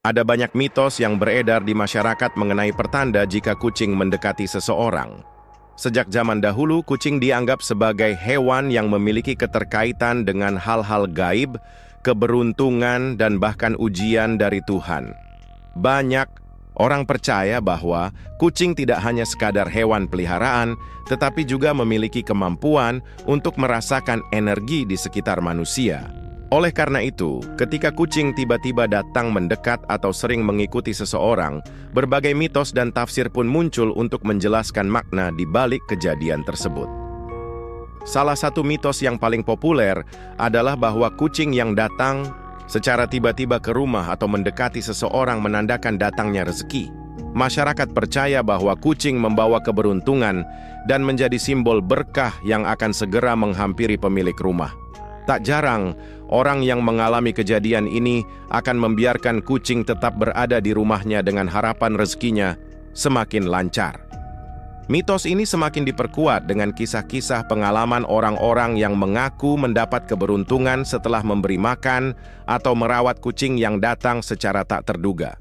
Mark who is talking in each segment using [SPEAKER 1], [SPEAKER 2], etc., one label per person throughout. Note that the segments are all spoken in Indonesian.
[SPEAKER 1] Ada banyak mitos yang beredar di masyarakat mengenai pertanda jika kucing mendekati seseorang. Sejak zaman dahulu, kucing dianggap sebagai hewan yang memiliki keterkaitan dengan hal-hal gaib, keberuntungan, dan bahkan ujian dari Tuhan. Banyak orang percaya bahwa kucing tidak hanya sekadar hewan peliharaan, tetapi juga memiliki kemampuan untuk merasakan energi di sekitar manusia. Oleh karena itu, ketika kucing tiba-tiba datang mendekat atau sering mengikuti seseorang, berbagai mitos dan tafsir pun muncul untuk menjelaskan makna di balik kejadian tersebut. Salah satu mitos yang paling populer adalah bahwa kucing yang datang secara tiba-tiba ke rumah atau mendekati seseorang menandakan datangnya rezeki. Masyarakat percaya bahwa kucing membawa keberuntungan dan menjadi simbol berkah yang akan segera menghampiri pemilik rumah. Tak jarang, orang yang mengalami kejadian ini akan membiarkan kucing tetap berada di rumahnya dengan harapan rezekinya semakin lancar. Mitos ini semakin diperkuat dengan kisah-kisah pengalaman orang-orang yang mengaku mendapat keberuntungan setelah memberi makan atau merawat kucing yang datang secara tak terduga.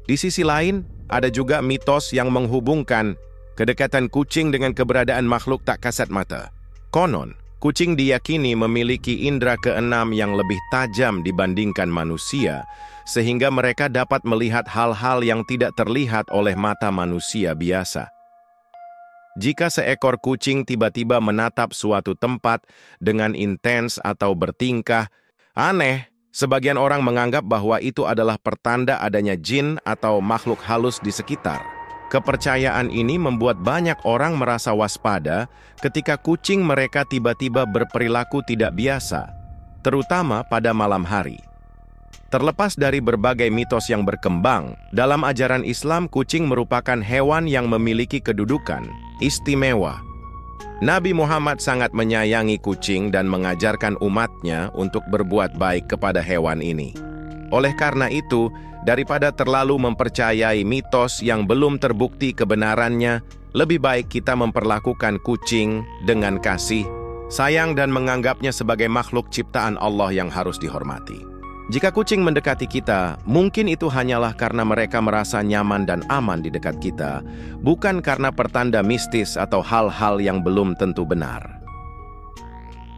[SPEAKER 1] Di sisi lain, ada juga mitos yang menghubungkan kedekatan kucing dengan keberadaan makhluk tak kasat mata. Konon, kucing diyakini memiliki indera keenam yang lebih tajam dibandingkan manusia, sehingga mereka dapat melihat hal-hal yang tidak terlihat oleh mata manusia biasa. Jika seekor kucing tiba-tiba menatap suatu tempat dengan intens atau bertingkah aneh, sebagian orang menganggap bahwa itu adalah pertanda adanya jin atau makhluk halus di sekitar. Kepercayaan ini membuat banyak orang merasa waspada ketika kucing mereka tiba-tiba berperilaku tidak biasa, terutama pada malam hari. Terlepas dari berbagai mitos yang berkembang, dalam ajaran Islam kucing merupakan hewan yang memiliki kedudukan istimewa. Nabi Muhammad sangat menyayangi kucing dan mengajarkan umatnya untuk berbuat baik kepada hewan ini. Oleh karena itu, daripada terlalu mempercayai mitos yang belum terbukti kebenarannya, lebih baik kita memperlakukan kucing dengan kasih, sayang dan menganggapnya sebagai makhluk ciptaan Allah yang harus dihormati. Jika kucing mendekati kita, mungkin itu hanyalah karena mereka merasa nyaman dan aman di dekat kita, bukan karena pertanda mistis atau hal-hal yang belum tentu benar.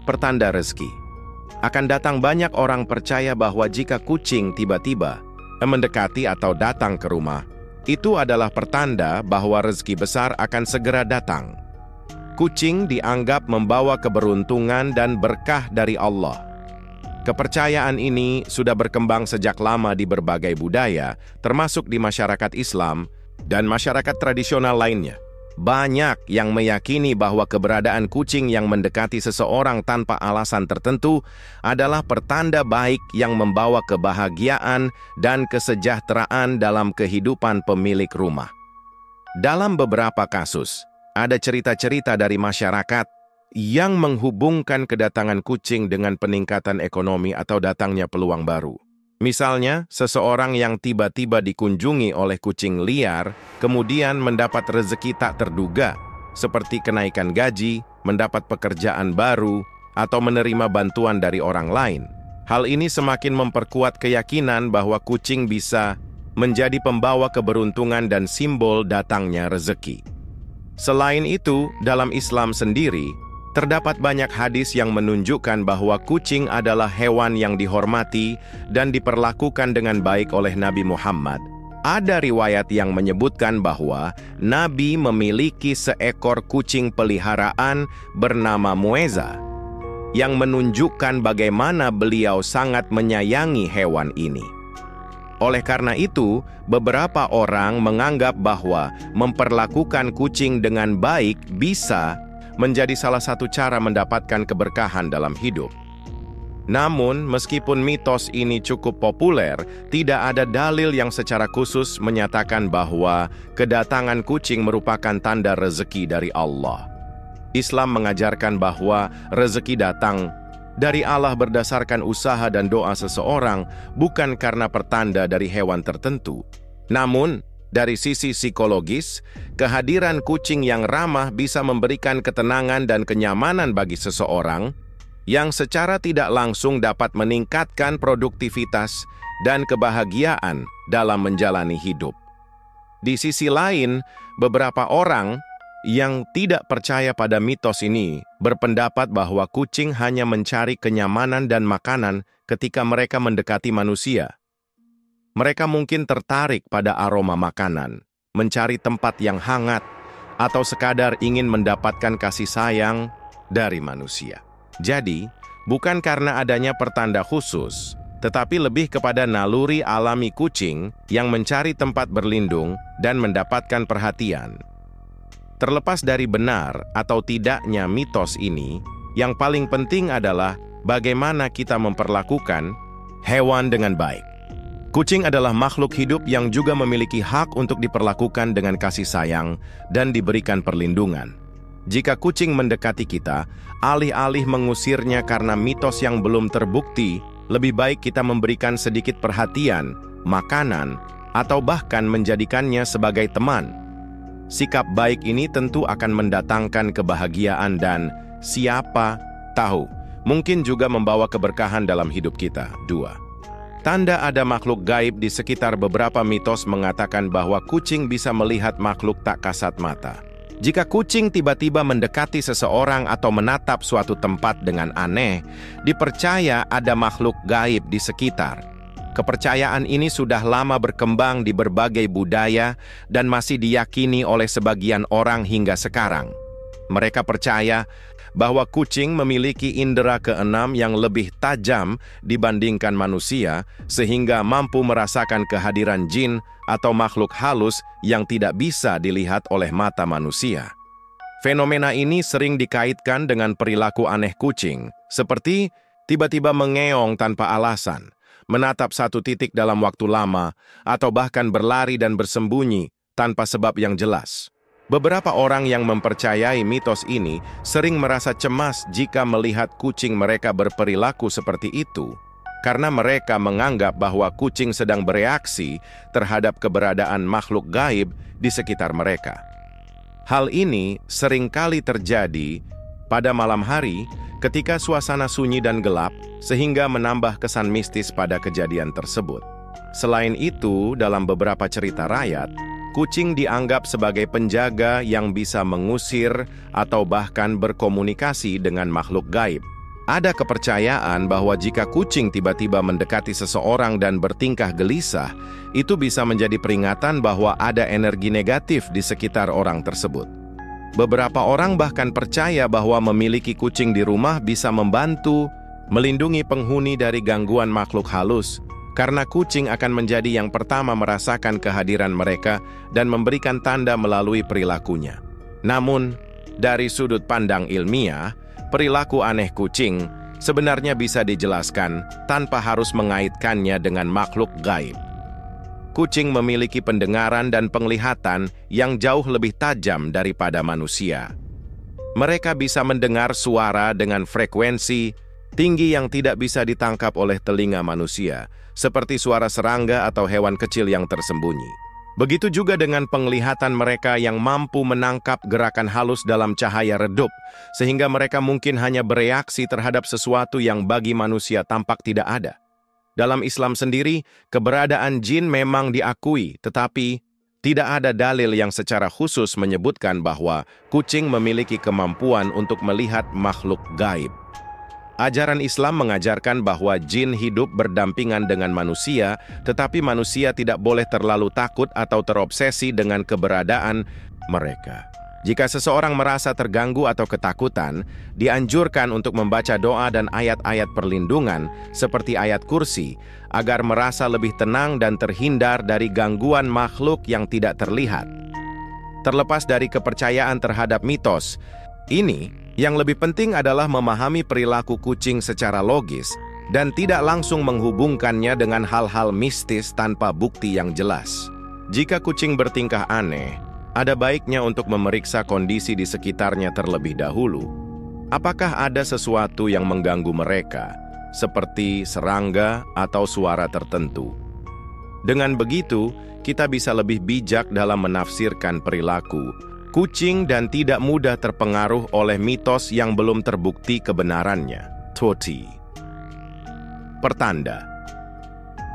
[SPEAKER 1] Pertanda rezeki. Akan datang banyak orang percaya bahwa jika kucing tiba-tiba mendekati atau datang ke rumah, itu adalah pertanda bahwa rezeki besar akan segera datang. Kucing dianggap membawa keberuntungan dan berkah dari Allah. Kepercayaan ini sudah berkembang sejak lama di berbagai budaya, termasuk di masyarakat Islam dan masyarakat tradisional lainnya. Banyak yang meyakini bahwa keberadaan kucing yang mendekati seseorang tanpa alasan tertentu adalah pertanda baik yang membawa kebahagiaan dan kesejahteraan dalam kehidupan pemilik rumah. Dalam beberapa kasus, ada cerita-cerita dari masyarakat yang menghubungkan kedatangan kucing dengan peningkatan ekonomi atau datangnya peluang baru. Misalnya, seseorang yang tiba-tiba dikunjungi oleh kucing liar, kemudian mendapat rezeki tak terduga, seperti kenaikan gaji, mendapat pekerjaan baru, atau menerima bantuan dari orang lain. Hal ini semakin memperkuat keyakinan bahwa kucing bisa menjadi pembawa keberuntungan dan simbol datangnya rezeki. Selain itu, dalam Islam sendiri, terdapat banyak hadis yang menunjukkan bahwa kucing adalah hewan yang dihormati dan diperlakukan dengan baik oleh Nabi Muhammad. Ada riwayat yang menyebutkan bahwa Nabi memiliki seekor kucing peliharaan bernama Mueza, yang menunjukkan bagaimana beliau sangat menyayangi hewan ini. Oleh karena itu, beberapa orang menganggap bahwa memperlakukan kucing dengan baik bisa menjadi salah satu cara mendapatkan keberkahan dalam hidup. Namun, meskipun mitos ini cukup populer, tidak ada dalil yang secara khusus menyatakan bahwa kedatangan kucing merupakan tanda rezeki dari Allah. Islam mengajarkan bahwa rezeki datang dari Allah berdasarkan usaha dan doa seseorang, bukan karena pertanda dari hewan tertentu. Namun, dari sisi psikologis, kehadiran kucing yang ramah bisa memberikan ketenangan dan kenyamanan bagi seseorang yang secara tidak langsung dapat meningkatkan produktivitas dan kebahagiaan dalam menjalani hidup. Di sisi lain, beberapa orang yang tidak percaya pada mitos ini berpendapat bahwa kucing hanya mencari kenyamanan dan makanan ketika mereka mendekati manusia. Mereka mungkin tertarik pada aroma makanan, mencari tempat yang hangat, atau sekadar ingin mendapatkan kasih sayang dari manusia. Jadi, bukan karena adanya pertanda khusus, tetapi lebih kepada naluri alami kucing yang mencari tempat berlindung dan mendapatkan perhatian. Terlepas dari benar atau tidaknya mitos ini, yang paling penting adalah bagaimana kita memperlakukan hewan dengan baik. Kucing adalah makhluk hidup yang juga memiliki hak untuk diperlakukan dengan kasih sayang dan diberikan perlindungan. Jika kucing mendekati kita, alih-alih mengusirnya karena mitos yang belum terbukti, lebih baik kita memberikan sedikit perhatian, makanan, atau bahkan menjadikannya sebagai teman. Sikap baik ini tentu akan mendatangkan kebahagiaan dan, siapa tahu, mungkin juga membawa keberkahan dalam hidup kita. 2. Tanda ada makhluk gaib. Di sekitar beberapa mitos mengatakan bahwa kucing bisa melihat makhluk tak kasat mata. Jika kucing tiba-tiba mendekati seseorang atau menatap suatu tempat dengan aneh, dipercaya ada makhluk gaib di sekitar. Kepercayaan ini sudah lama berkembang di berbagai budaya dan masih diyakini oleh sebagian orang hingga sekarang. Mereka percaya bahwa kucing memiliki indera keenam yang lebih tajam dibandingkan manusia, sehingga mampu merasakan kehadiran jin atau makhluk halus yang tidak bisa dilihat oleh mata manusia. Fenomena ini sering dikaitkan dengan perilaku aneh kucing, seperti tiba-tiba mengeong tanpa alasan, menatap satu titik dalam waktu lama, atau bahkan berlari dan bersembunyi tanpa sebab yang jelas. Beberapa orang yang mempercayai mitos ini sering merasa cemas jika melihat kucing mereka berperilaku seperti itu, karena mereka menganggap bahwa kucing sedang bereaksi terhadap keberadaan makhluk gaib di sekitar mereka. Hal ini seringkali terjadi pada malam hari ketika suasana sunyi dan gelap, sehingga menambah kesan mistis pada kejadian tersebut. Selain itu, dalam beberapa cerita rakyat, kucing dianggap sebagai penjaga yang bisa mengusir atau bahkan berkomunikasi dengan makhluk gaib. Ada kepercayaan bahwa jika kucing tiba-tiba mendekati seseorang dan bertingkah gelisah, itu bisa menjadi peringatan bahwa ada energi negatif di sekitar orang tersebut. Beberapa orang bahkan percaya bahwa memiliki kucing di rumah bisa membantu melindungi penghuni dari gangguan makhluk halus, karena kucing akan menjadi yang pertama merasakan kehadiran mereka dan memberikan tanda melalui perilakunya. Namun, dari sudut pandang ilmiah, perilaku aneh kucing sebenarnya bisa dijelaskan tanpa harus mengaitkannya dengan makhluk gaib. Kucing memiliki pendengaran dan penglihatan yang jauh lebih tajam daripada manusia. Mereka bisa mendengar suara dengan frekuensi tinggi yang tidak bisa ditangkap oleh telinga manusia, seperti suara serangga atau hewan kecil yang tersembunyi. Begitu juga dengan penglihatan mereka yang mampu menangkap gerakan halus dalam cahaya redup, sehingga mereka mungkin hanya bereaksi terhadap sesuatu yang bagi manusia tampak tidak ada. Dalam Islam sendiri, keberadaan jin memang diakui, tetapi tidak ada dalil yang secara khusus menyebutkan bahwa kucing memiliki kemampuan untuk melihat makhluk gaib. Ajaran Islam mengajarkan bahwa jin hidup berdampingan dengan manusia, tetapi manusia tidak boleh terlalu takut atau terobsesi dengan keberadaan mereka. Jika seseorang merasa terganggu atau ketakutan, dianjurkan untuk membaca doa dan ayat-ayat perlindungan seperti ayat kursi, agar merasa lebih tenang dan terhindar dari gangguan makhluk yang tidak terlihat. Terlepas dari kepercayaan terhadap mitos ini, yang lebih penting adalah memahami perilaku kucing secara logis dan tidak langsung menghubungkannya dengan hal-hal mistis tanpa bukti yang jelas. Jika kucing bertingkah aneh, ada baiknya untuk memeriksa kondisi di sekitarnya terlebih dahulu. Apakah ada sesuatu yang mengganggu mereka, seperti serangga atau suara tertentu? Dengan begitu, kita bisa lebih bijak dalam menafsirkan perilaku kucing dan tidak mudah terpengaruh oleh mitos yang belum terbukti kebenarannya. Toti. Pertanda.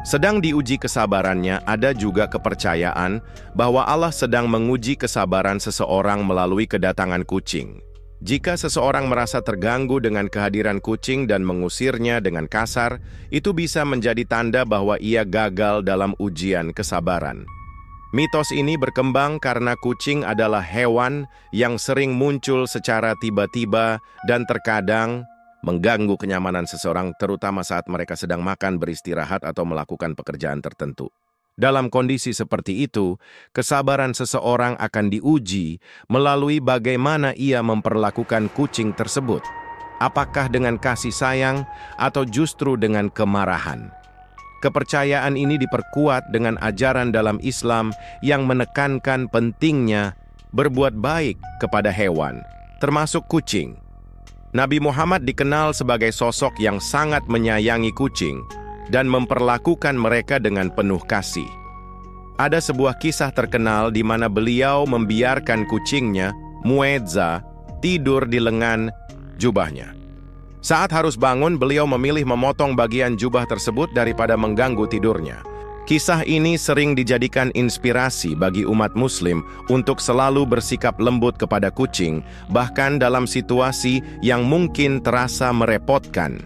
[SPEAKER 1] Sedang diuji kesabarannya, ada juga kepercayaan bahwa Allah sedang menguji kesabaran seseorang melalui kedatangan kucing. Jika seseorang merasa terganggu dengan kehadiran kucing dan mengusirnya dengan kasar, itu bisa menjadi tanda bahwa ia gagal dalam ujian kesabaran. Mitos ini berkembang karena kucing adalah hewan yang sering muncul secara tiba-tiba dan terkadang mengganggu kenyamanan seseorang, terutama saat mereka sedang makan, beristirahat, atau melakukan pekerjaan tertentu. Dalam kondisi seperti itu, kesabaran seseorang akan diuji melalui bagaimana ia memperlakukan kucing tersebut. Apakah dengan kasih sayang atau justru dengan kemarahan? Kepercayaan ini diperkuat dengan ajaran dalam Islam yang menekankan pentingnya berbuat baik kepada hewan, termasuk kucing. Nabi Muhammad dikenal sebagai sosok yang sangat menyayangi kucing dan memperlakukan mereka dengan penuh kasih. Ada sebuah kisah terkenal di mana beliau membiarkan kucingnya, Muedza, tidur di lengan jubahnya. Saat harus bangun, beliau memilih memotong bagian jubah tersebut daripada mengganggu tidurnya. Kisah ini sering dijadikan inspirasi bagi umat Muslim untuk selalu bersikap lembut kepada kucing, bahkan dalam situasi yang mungkin terasa merepotkan.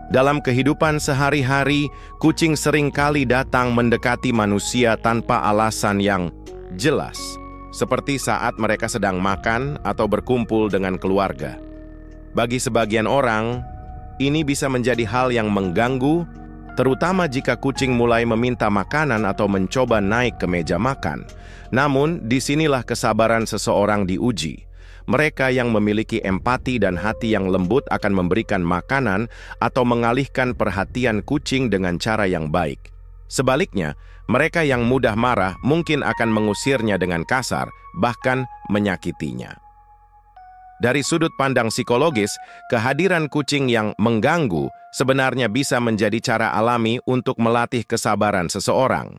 [SPEAKER 1] Dalam kehidupan sehari-hari, kucing sering kali datang mendekati manusia tanpa alasan yang jelas, seperti saat mereka sedang makan atau berkumpul dengan keluarga. Bagi sebagian orang, ini bisa menjadi hal yang mengganggu, terutama jika kucing mulai meminta makanan atau mencoba naik ke meja makan. Namun, disinilah kesabaran seseorang diuji. Mereka yang memiliki empati dan hati yang lembut akan memberikan makanan atau mengalihkan perhatian kucing dengan cara yang baik. Sebaliknya, mereka yang mudah marah mungkin akan mengusirnya dengan kasar, bahkan menyakitinya. Dari sudut pandang psikologis, kehadiran kucing yang mengganggu sebenarnya bisa menjadi cara alami untuk melatih kesabaran seseorang.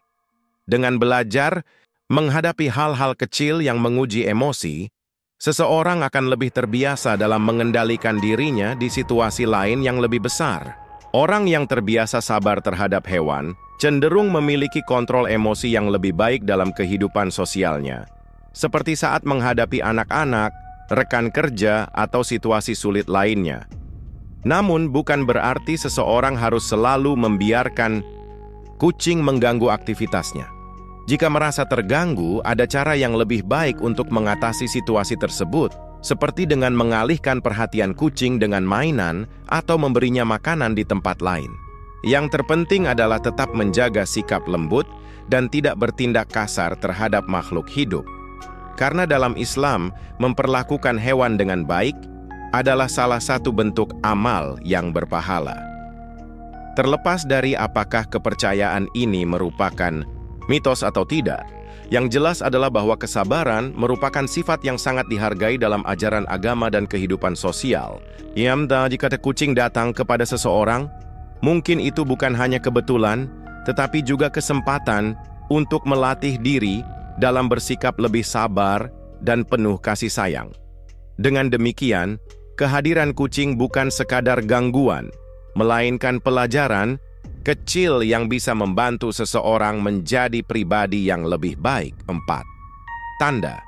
[SPEAKER 1] Dengan belajar menghadapi hal-hal kecil yang menguji emosi, seseorang akan lebih terbiasa dalam mengendalikan dirinya di situasi lain yang lebih besar. Orang yang terbiasa sabar terhadap hewan cenderung memiliki kontrol emosi yang lebih baik dalam kehidupan sosialnya, seperti saat menghadapi anak-anak, rekan kerja, atau situasi sulit lainnya. Namun, bukan berarti seseorang harus selalu membiarkan kucing mengganggu aktivitasnya. Jika merasa terganggu, ada cara yang lebih baik untuk mengatasi situasi tersebut, seperti dengan mengalihkan perhatian kucing dengan mainan atau memberinya makanan di tempat lain. Yang terpenting adalah tetap menjaga sikap lembut dan tidak bertindak kasar terhadap makhluk hidup. Karena dalam Islam, memperlakukan hewan dengan baik adalah salah satu bentuk amal yang berpahala. Terlepas dari apakah kepercayaan ini merupakan mitos atau tidak, yang jelas adalah bahwa kesabaran merupakan sifat yang sangat dihargai dalam ajaran agama dan kehidupan sosial. Jika kucing datang kepada seseorang, mungkin itu bukan hanya kebetulan, tetapi juga kesempatan untuk melatih diri dalam bersikap lebih sabar dan penuh kasih sayang. Dengan demikian, kehadiran kucing bukan sekadar gangguan, melainkan pelajaran kecil yang bisa membantu seseorang menjadi pribadi yang lebih baik. 4. Tanda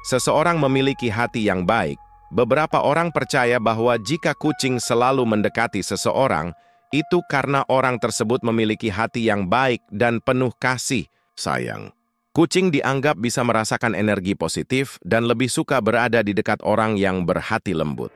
[SPEAKER 1] seseorang memiliki hati yang baik. Beberapa orang percaya bahwa jika kucing selalu mendekati seseorang, itu karena orang tersebut memiliki hati yang baik dan penuh kasih sayang. Kucing dianggap bisa merasakan energi positif dan lebih suka berada di dekat orang yang berhati lembut.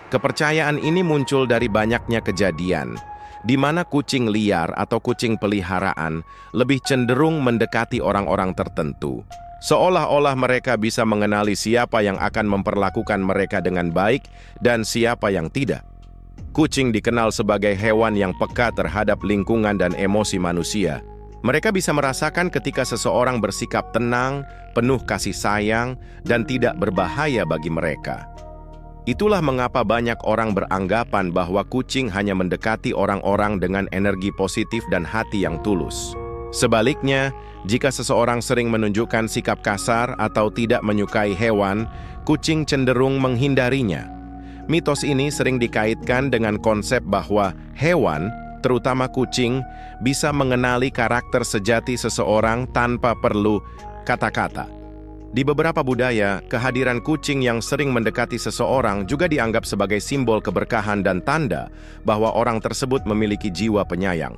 [SPEAKER 1] Kepercayaan ini muncul dari banyaknya kejadian, di mana kucing liar atau kucing peliharaan lebih cenderung mendekati orang-orang tertentu, seolah-olah mereka bisa mengenali siapa yang akan memperlakukan mereka dengan baik dan siapa yang tidak. Kucing dikenal sebagai hewan yang peka terhadap lingkungan dan emosi manusia. Mereka bisa merasakan ketika seseorang bersikap tenang, penuh kasih sayang, dan tidak berbahaya bagi mereka. Itulah mengapa banyak orang beranggapan bahwa kucing hanya mendekati orang-orang dengan energi positif dan hati yang tulus. Sebaliknya, jika seseorang sering menunjukkan sikap kasar atau tidak menyukai hewan, kucing cenderung menghindarinya. Mitos ini sering dikaitkan dengan konsep bahwa hewan terutama kucing, bisa mengenali karakter sejati seseorang tanpa perlu kata-kata. Di beberapa budaya, kehadiran kucing yang sering mendekati seseorang juga dianggap sebagai simbol keberkahan dan tanda bahwa orang tersebut memiliki jiwa penyayang.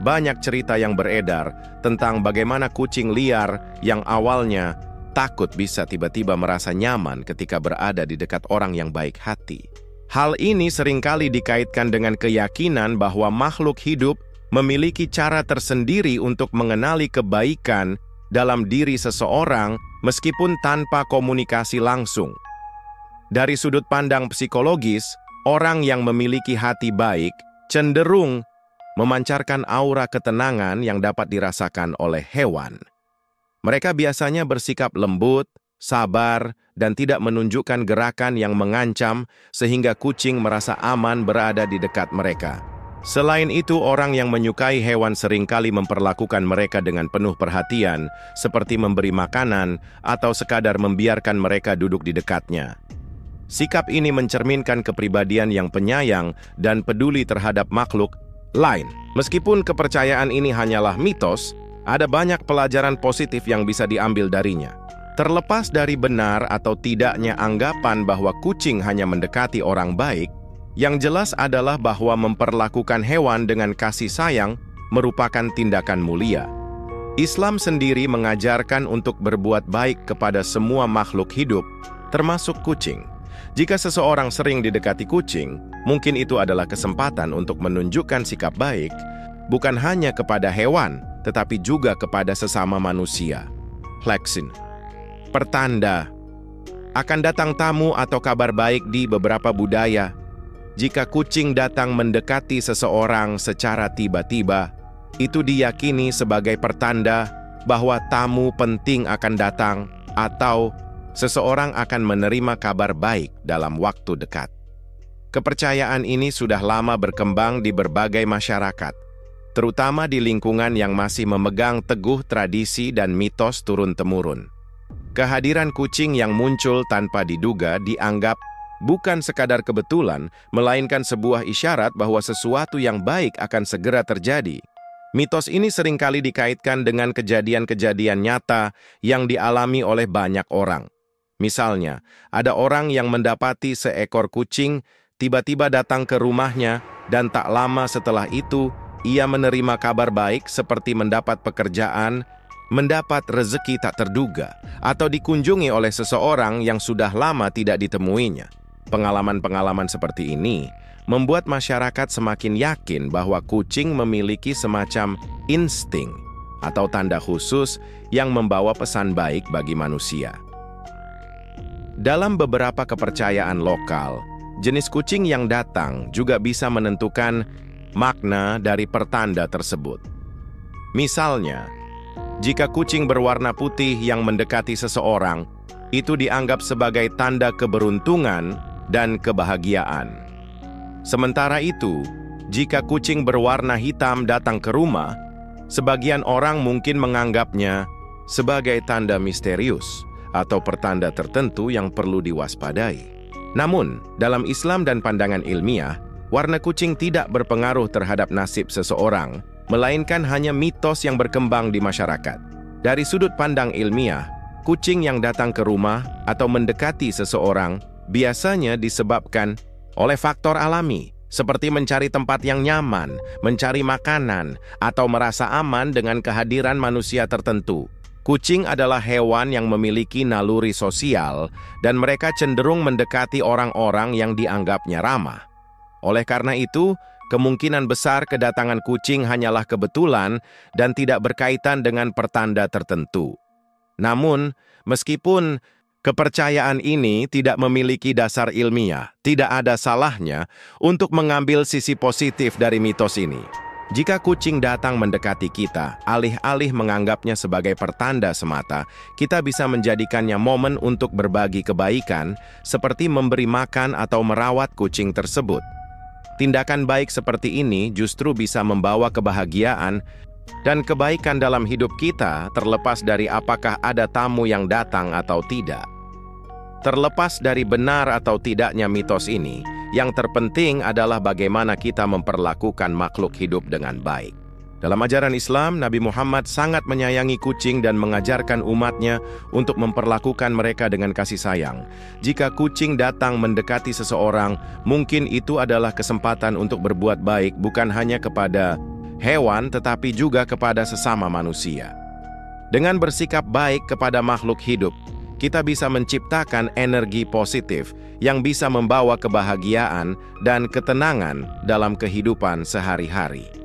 [SPEAKER 1] Banyak cerita yang beredar tentang bagaimana kucing liar yang awalnya takut bisa tiba-tiba merasa nyaman ketika berada di dekat orang yang baik hati. Hal ini seringkali dikaitkan dengan keyakinan bahwa makhluk hidup memiliki cara tersendiri untuk mengenali kebaikan dalam diri seseorang meskipun tanpa komunikasi langsung. Dari sudut pandang psikologis, orang yang memiliki hati baik cenderung memancarkan aura ketenangan yang dapat dirasakan oleh hewan. Mereka biasanya bersikap lembut, sabar, dan tidak menunjukkan gerakan yang mengancam sehingga kucing merasa aman berada di dekat mereka. Selain itu, orang yang menyukai hewan seringkali memperlakukan mereka dengan penuh perhatian, seperti memberi makanan atau sekadar membiarkan mereka duduk di dekatnya. Sikap ini mencerminkan kepribadian yang penyayang dan peduli terhadap makhluk lain. Meskipun kepercayaan ini hanyalah mitos, ada banyak pelajaran positif yang bisa diambil darinya. Terlepas dari benar atau tidaknya anggapan bahwa kucing hanya mendekati orang baik, yang jelas adalah bahwa memperlakukan hewan dengan kasih sayang merupakan tindakan mulia. Islam sendiri mengajarkan untuk berbuat baik kepada semua makhluk hidup, termasuk kucing. Jika seseorang sering didekati kucing, mungkin itu adalah kesempatan untuk menunjukkan sikap baik, bukan hanya kepada hewan, tetapi juga kepada sesama manusia. Flexin. Pertanda. Akan datang tamu atau kabar baik di beberapa budaya. Jika kucing datang mendekati seseorang secara tiba-tiba, itu diyakini sebagai pertanda bahwa tamu penting akan datang atau seseorang akan menerima kabar baik dalam waktu dekat. Kepercayaan ini sudah lama berkembang di berbagai masyarakat, terutama di lingkungan yang masih memegang teguh tradisi dan mitos turun-temurun. Kehadiran kucing yang muncul tanpa diduga dianggap bukan sekadar kebetulan, melainkan sebuah isyarat bahwa sesuatu yang baik akan segera terjadi. Mitos ini seringkali dikaitkan dengan kejadian-kejadian nyata yang dialami oleh banyak orang. Misalnya, ada orang yang mendapati seekor kucing tiba-tiba datang ke rumahnya dan tak lama setelah itu, ia menerima kabar baik seperti mendapat pekerjaan, mendapat rezeki tak terduga, atau dikunjungi oleh seseorang yang sudah lama tidak ditemuinya. Pengalaman-pengalaman seperti ini membuat masyarakat semakin yakin bahwa kucing memiliki semacam insting atau tanda khusus yang membawa pesan baik bagi manusia. Dalam beberapa kepercayaan lokal, jenis kucing yang datang juga bisa menentukan makna dari pertanda tersebut. Misalnya, jika kucing berwarna putih yang mendekati seseorang, itu dianggap sebagai tanda keberuntungan dan kebahagiaan. Sementara itu, jika kucing berwarna hitam datang ke rumah, sebagian orang mungkin menganggapnya sebagai tanda misterius atau pertanda tertentu yang perlu diwaspadai. Namun, dalam Islam dan pandangan ilmiah, warna kucing tidak berpengaruh terhadap nasib seseorang, melainkan hanya mitos yang berkembang di masyarakat. Dari sudut pandang ilmiah, kucing yang datang ke rumah atau mendekati seseorang biasanya disebabkan oleh faktor alami, seperti mencari tempat yang nyaman, mencari makanan, atau merasa aman dengan kehadiran manusia tertentu. Kucing adalah hewan yang memiliki naluri sosial, dan mereka cenderung mendekati orang-orang yang dianggapnya ramah. Oleh karena itu, kemungkinan besar kedatangan kucing hanyalah kebetulan dan tidak berkaitan dengan pertanda tertentu. Namun, meskipun kepercayaan ini tidak memiliki dasar ilmiah, tidak ada salahnya untuk mengambil sisi positif dari mitos ini. Jika kucing datang mendekati kita, alih-alih menganggapnya sebagai pertanda semata, kita bisa menjadikannya momen untuk berbagi kebaikan, seperti memberi makan atau merawat kucing tersebut. Tindakan baik seperti ini justru bisa membawa kebahagiaan dan kebaikan dalam hidup kita, terlepas dari apakah ada tamu yang datang atau tidak. Terlepas dari benar atau tidaknya mitos ini, Yang terpenting adalah bagaimana kita memperlakukan makhluk hidup dengan baik. Dalam ajaran Islam, Nabi Muhammad sangat menyayangi kucing dan mengajarkan umatnya untuk memperlakukan mereka dengan kasih sayang. Jika kucing datang mendekati seseorang, mungkin itu adalah kesempatan untuk berbuat baik bukan hanya kepada hewan tetapi juga kepada sesama manusia. Dengan bersikap baik kepada makhluk hidup, kita bisa menciptakan energi positif yang bisa membawa kebahagiaan dan ketenangan dalam kehidupan sehari-hari.